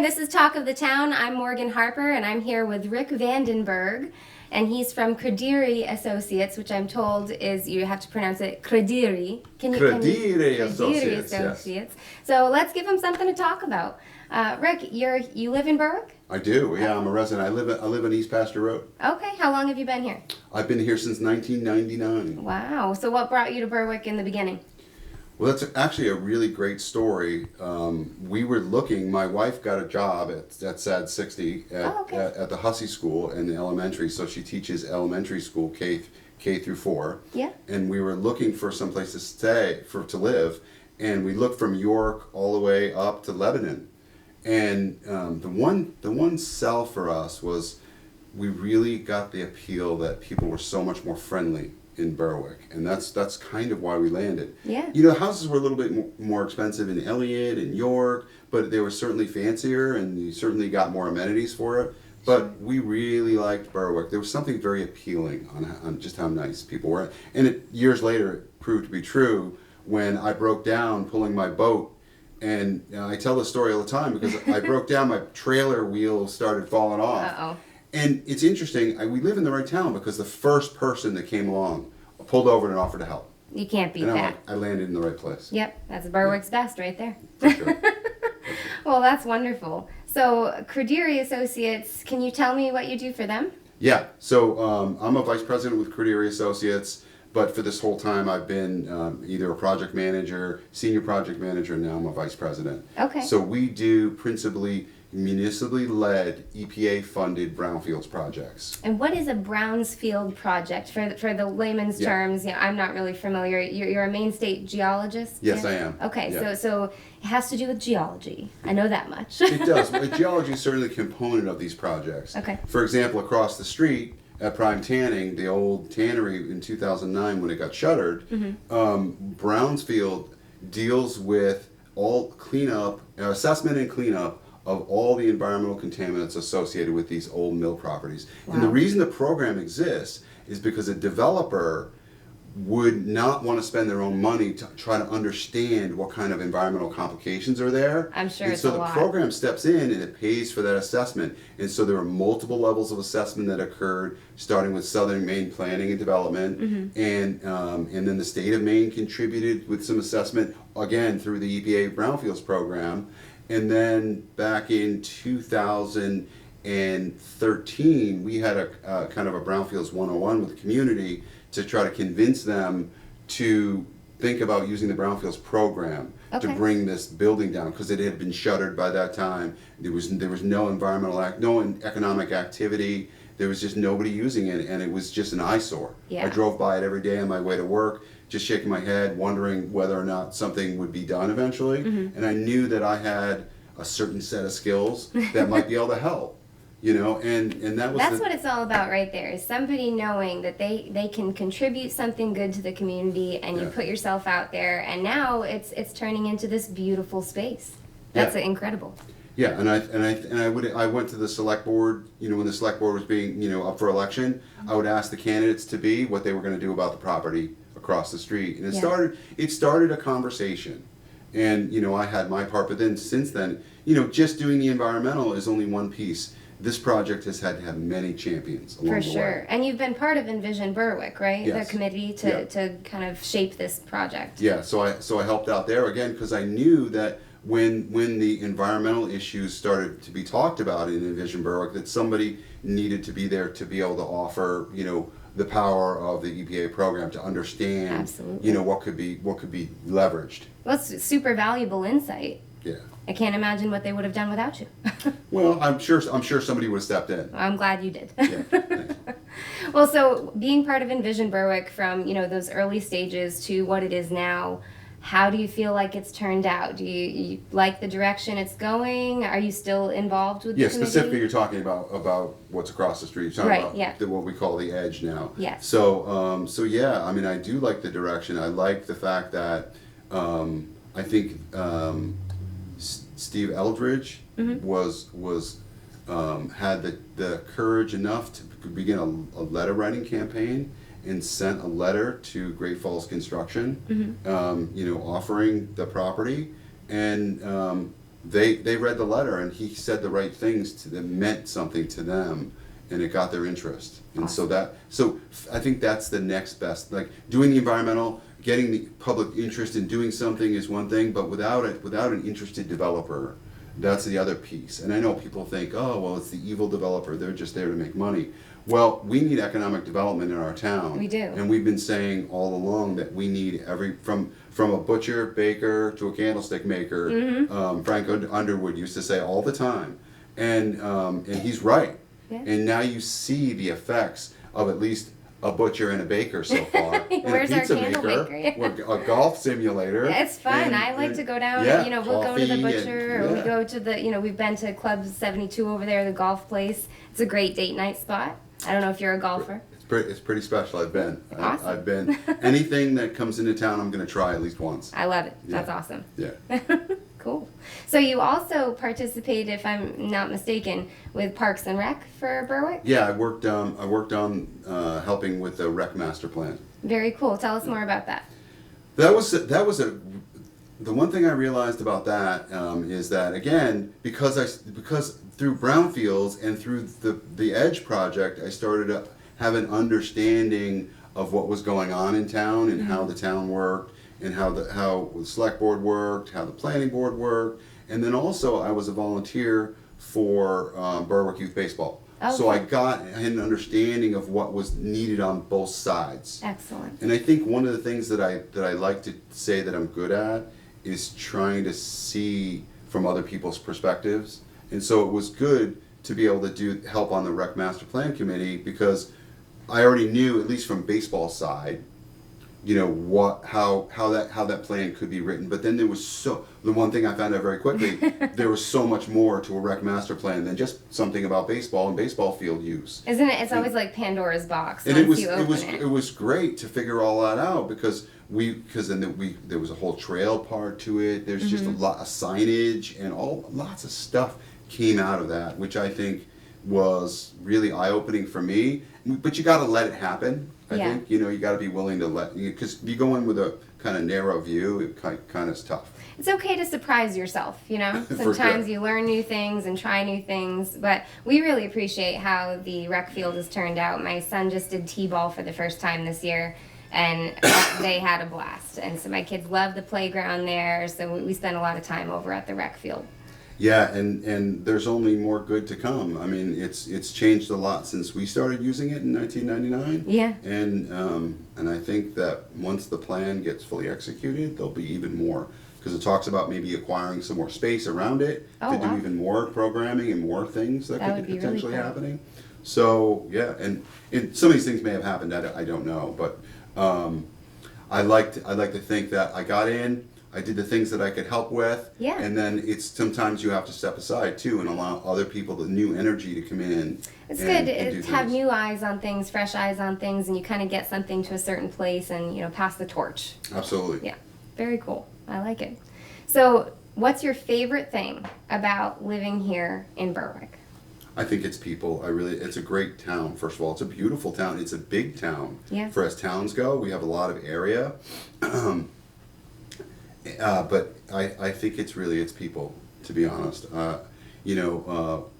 This is Talk of the Town. I'm Morgan Harper, and I'm here with Rick Vandenberg, and he's from Credere Associates, which I'm told is, you have to pronounce it Credere. Credere Associates, Associates. So let's give him something to talk about. Rick, you live in Berwick? I do, yeah, I'm a resident. I live on East Pasture Road. Okay, how long have you been here? I've been here since 1999. Wow, so what brought you to Berwick in the beginning? Well, that's actually a really great story. We were looking, my wife got a job at SAD 60 at the Hussey School in the elementary, so she teaches elementary school K through 4. Yeah. And we were looking for some place to live, and we looked from York all the way up to Lebanon. And the one sell for us was we really got the appeal that people were so much more friendly in Berwick, and that's kind of why we landed. Yeah. You know, houses were a little bit more expensive in Elliott and York, but they were certainly fancier, and you certainly got more amenities for it. But we really liked Berwick. There was something very appealing on just how nice people were. And years later, it proved to be true when I broke down pulling my boat. And I tell this story all the time because I broke down, my trailer wheel started falling off. Uh-oh. And it's interesting, we live in the right town because the first person that came along pulled over and offered to help. You can't beat that. I landed in the right place. Yep, that's Berwick's best right there. For sure. Well, that's wonderful. So, Credere Associates, can you tell me what you do for them? Yeah, so I'm a vice president with Credere Associates, but for this whole time I've been either a project manager, senior project manager, and now I'm a vice president. Okay. So we do principally municipally led EPA-funded brownfields projects. And what is a brownfield project? For the layman's terms, I'm not really familiar. You're a Maine State geologist? Yes, I am. Okay, so it has to do with geology. I know that much. It does. Geology is certainly a component of these projects. Okay. For example, across the street at Prime Tanning, the old tannery in 2009 when it got shuttered, Brownfield deals with all cleanup, assessment and cleanup of all the environmental contaminants associated with these old mill properties. Wow. And the reason the program exists is because a developer would not want to spend their own money to try to understand what kind of environmental complications are there. I'm sure and it's so a the lot. program steps in and it pays for that assessment. And so there are multiple levels of assessment that occurred, starting with Southern Maine Planning and Development, and then the state of Maine contributed with some assessment, again, through the EPA Brownfields program. And then back in 2013, we had a kind of a Brownfields 101 with the community to try to convince them to think about using the Brownfields program to bring this building down, because it had been shuttered by that time. There was no no economic activity. There was just nobody using it, and it was just an eyesore. Yeah. I drove by it every day on my way to work, just shaking my head, wondering whether or not something would be done eventually. And I knew that I had a certain set of skills that might be able to help. You know, and that's what it's all about right there, is somebody knowing that they can contribute something good to the community, and you put yourself out there, and now it's turning into this beautiful space. That's incredible. Yeah, and I went to the select board, you know, when the select board was being, you know, up for election, I would ask the candidates to be what they were going to do about the property across the street. And it started a conversation. And, you know, I had my part, but then since then, you know, just doing the environmental is only one piece. This project has had to have many champions along the way. For sure. And you've been part of Envision Berwick, right? Yes. The committee to kind of shape this project. Yeah, so I helped out there again because I knew that when the environmental issues started to be talked about in Envision Berwick, that somebody needed to be there to be able to offer, you know, the power of the EPA program to understand, Absolutely. You know, what could be leveraged. Well, it's super valuable insight. Yeah. I can't imagine what they would have done without you. Well, I'm sure somebody would have stepped in. I'm glad you did. Yeah. Well, so being part of Envision Berwick from, you know, those early stages to what it is now, how do you feel like it's turned out? Do you like the direction it's going? Are you still involved with the committee? Specifically you're talking about what's across the street. You're talking about what we call the edge now. Yes. So yeah, I mean, I do like the direction. I like the fact that I think Steve Eldridge was had the courage enough to begin a letter writing campaign and sent a letter to Great Falls Construction, you know, offering the property, and they read the letter, and he said the right things to them, meant something to them, and it got their interest. And so I think that's the next best. Like doing the environmental, getting the public interest in doing something is one thing, but without an interested developer, that's the other piece. And I know people think, oh, well, it's the evil developer, they're just there to make money. Well, we need economic development in our town. We do. And we've been saying all along that we need from a butcher, baker, to a candlestick maker. Frank Underwood used to say all the time. And he's right. Yeah. And now you see the effects of at least a butcher and a baker so far. Where's and a pizza our candle maker? A golf simulator. Yeah, it's fun. I like to go down, we'll go to the butcher, or we go to the, we've been to Club 72 over there, the golf place. It's a great date night spot. I don't know if you're a golfer. It's pretty special. I've been. Awesome. I've been. Anything that comes into town, I'm going to try at least once. I love it. Yeah. That's awesome. Yeah. Cool. So you also participated, if I'm not mistaken, with Parks and Rec for Berwick? Yeah, I worked on helping with the rec master plan. Very cool. Tell us more about that. The one thing I realized about that is that, again, because through Brownfields and through the Edge project, I started to have an understanding of what was going on in town and how the town worked, and how the select board worked, how the planning board worked, and then also I was a volunteer for Berwick Youth Baseball. Okay. So I got an understanding of what was needed on both sides. Excellent. And I think one of the things that I like to say that I'm good at is trying to see from other people's perspectives. And so it was good to be able to help on the Rec Master Plan Committee, because I already knew, at least from baseball side, how that plan could be written. But then there was the one thing I found out very quickly, there was so much more to a rec master plan than just something about baseball and baseball field use. Isn't it? It's always like Pandora's box. And it was great to figure all that out, because there was a whole trail part to it. There's just a lot of signage and lots of stuff came out of that, which I think was really eye-opening for me. But you got to let it happen. I think you got to be willing to because if you go in with a kind of narrow view, it kind of is tough. It's okay to surprise yourself, Sometimes you learn new things and try new things, but we really appreciate how the rec field has turned out. My son just did t-ball for the first time this year, and they had a blast. And so my kids love the playground there, so we spend a lot of time over at the rec field. Yeah, and there's only more good to come. I mean, it's changed a lot since we started using it in 1999. Yeah. And I think that once the plan gets fully executed, there'll be even more, because it talks about maybe acquiring some more space around it to do even more programming and more things that could be potentially really happening. So yeah, and some of these things may have happened. I don't know, but I like to think that I got in. I did the things that I could help with, and then sometimes you have to step aside too and allow other people the new energy to come in. It's good to have new eyes on things, fresh eyes on things, and you kind of get something to a certain place and pass the torch. Absolutely. Yeah, very cool. I like it. So, what's your favorite thing about living here in Berwick? I think it's people. It's a great town. First of all, it's a beautiful town. It's a big town. Yeah. For as towns go, we have a lot of area. But I think it's people, to be honest.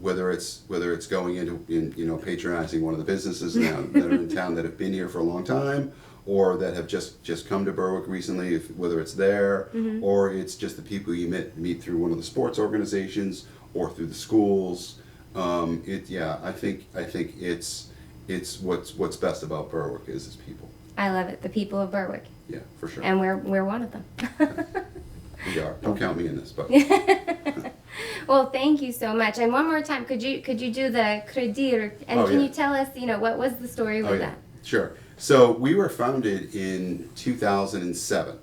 Whether it's going into patronizing one of the businesses now that are in town that have been here for a long time, or that have just come to Berwick recently, whether it's there, or it's just the people you meet through one of the sports organizations or through the schools. I think it's what's best about Berwick is people. I love it. The people of Berwick. Yeah, for sure. And we're one of them. We are. Don't count me in this, but. Well, thank you so much. And one more time, could you do the Credere? And can you tell us, what was the story with that? Sure. So we were founded in 2007,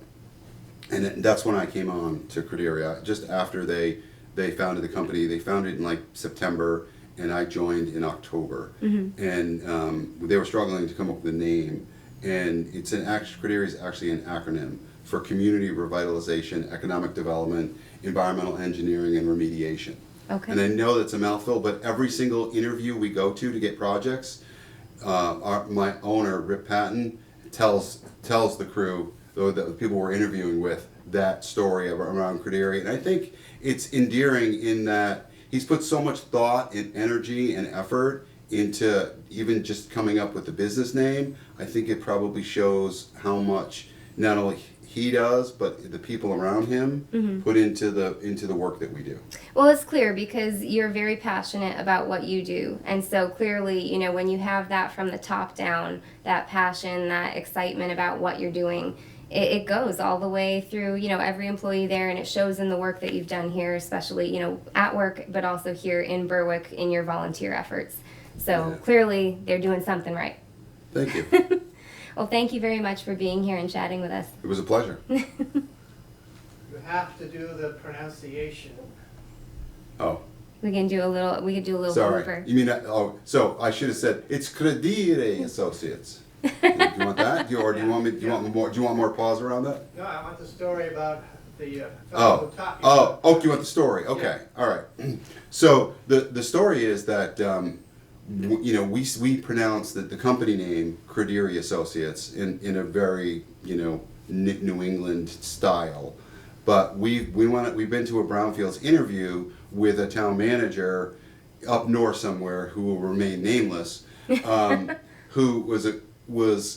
and that's when I came on to Credere. Just after they founded the company, they founded in like September, and I joined in October. And they were struggling to come up with a name. And Credere is actually an acronym for Community Revitalization, Economic Development, Environmental Engineering, and Remediation. Okay. And I know that's a mouthful, but every single interview we go to get projects, my owner, Rip Patton, tells the crew, the people we're interviewing with, that story around Credere. And I think it's endearing in that he's put so much thought and energy and effort into even just coming up with the business name. I think it probably shows how much not only he does, but the people around him put into the work that we do. Well, it's clear because you're very passionate about what you do. And so clearly, you know, when you have that from the top down, that passion, that excitement about what you're doing, it goes all the way through, you know, every employee there, and it shows in the work that you've done here, especially, you know, at work, but also here in Berwick in your volunteer efforts. So clearly they're doing something right. Thank you. Well, thank you very much for being here and chatting with us. It was a pleasure. You have to do the pronunciation. Oh, We could do a little sorry. blooper. You mean, so I should have said, it's Credere Associates. Do you want that? Do you want more pause around that? No, I want the story about the fellow who taught you. You want the story? Okay, all right. So the story is that you know, we pronounce the company name Credere Associates in a very, you know, New England style, but we've been to a Brownfields interview with a town manager up north somewhere who will remain nameless, who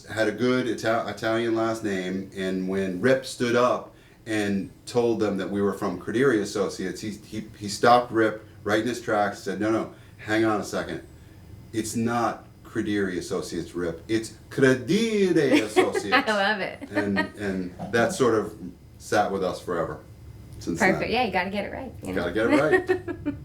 had a good Italian last name, and when Rip stood up and told them that we were from Credere Associates, he stopped Rip right in his tracks and said, no, hang on a second. It's not Credere Associates, Rip. It's Credere Associates. I love it. and that sort of sat with us forever. Since Perfect. then. Yeah, you got to get it right. You gotta get it right.